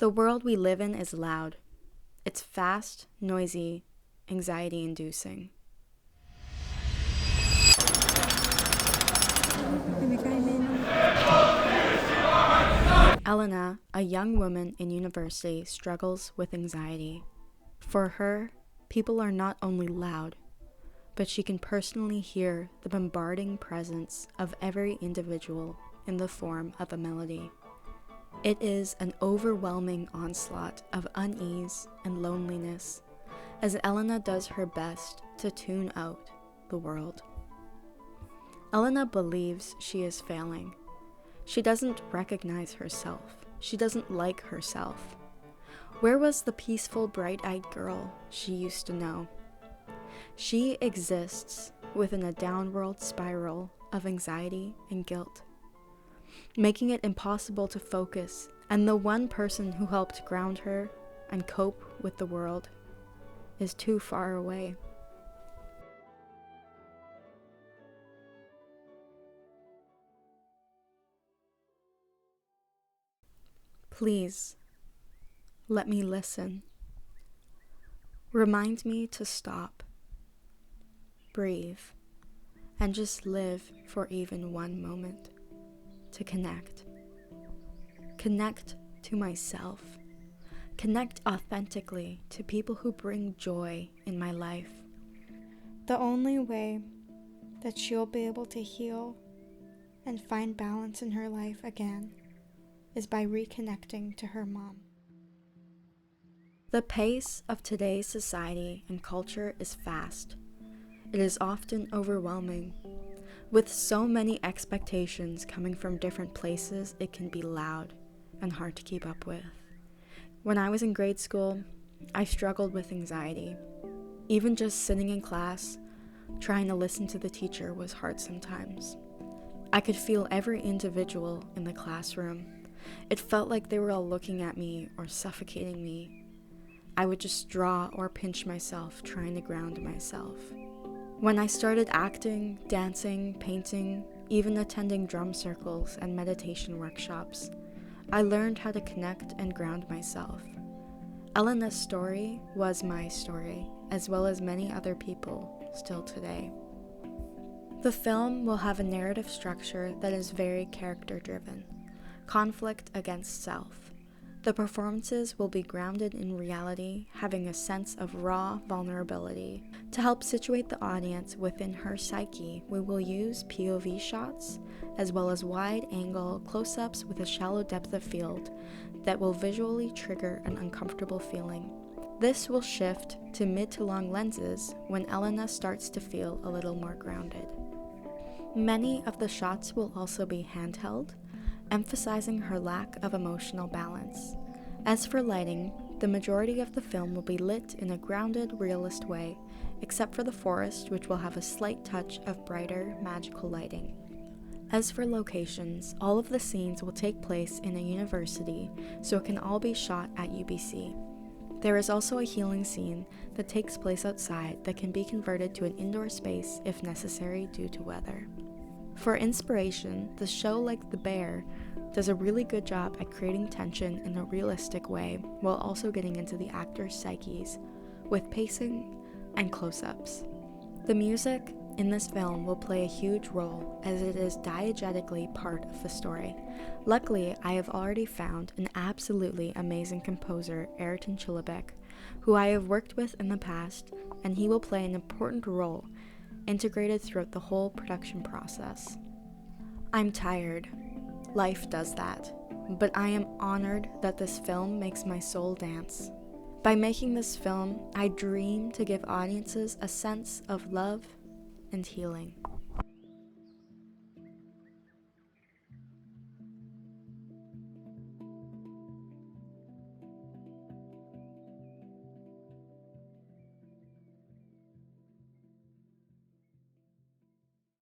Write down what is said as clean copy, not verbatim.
The world we live in is loud. It's fast, noisy, anxiety-inducing. Elena, a young woman in university, struggles with anxiety. For her, people are not only loud, but she can personally hear the bombarding presence of every individual in the form of a melody. It is an overwhelming onslaught of unease and loneliness as Elena does her best to tune out the world. Elena believes she is failing. She doesn't recognize herself. She doesn't like herself. Where was the peaceful, bright-eyed girl she used to know? She exists within a downward spiral of anxiety and guilt, making it impossible to focus, and the one person who helped ground her and cope with the world is too far away. Please, let me listen. Remind me to stop, breathe, and just live for even one moment. To connect. Connect to myself. Connect authentically to people who bring joy in my life. The only way that she'll be able to heal and find balance in her life again is by reconnecting to her mom. The pace of today's society and culture is fast. It is often overwhelming. With so many expectations coming from different places, it can be loud and hard to keep up with. When I was in grade school, I struggled with anxiety. Even just sitting in class, trying to listen to the teacher was hard sometimes. I could feel every individual in the classroom. It felt like they were all looking at me or suffocating me. I would just draw or pinch myself, trying to ground myself. When I started acting, dancing, painting, even attending drum circles and meditation workshops, I learned how to connect and ground myself. Elena's story was my story, as well as many other people still today. The film will have a narrative structure that is very character-driven. Conflict against self. The performances will be grounded in reality, having a sense of raw vulnerability. To help situate the audience within her psyche, we will use POV shots, as well as wide-angle close-ups with a shallow depth of field that will visually trigger an uncomfortable feeling. This will shift to mid to long lenses when Elena starts to feel a little more grounded. Many of the shots will also be handheld, emphasizing her lack of emotional balance. As for lighting, the majority of the film will be lit in a grounded, realist way, except for the forest, which will have a slight touch of brighter, magical lighting. As for locations, all of the scenes will take place in a university, so it can all be shot at UBC. There is also a healing scene that takes place outside that can be converted to an indoor space if necessary due to weather. For inspiration, the show like The Bear does a really good job at creating tension in a realistic way while also getting into the actors' psyches with pacing and close-ups. The music in this film will play a huge role as it is diegetically part of the story. Luckily, I have already found an absolutely amazing composer, Ayrton Chilibek, who I have worked with in the past, and he will play an important role integrated throughout the whole production process. I'm tired. Life does that. But I am honored that this film makes my soul dance. By making this film, I dream to give audiences a sense of love and healing.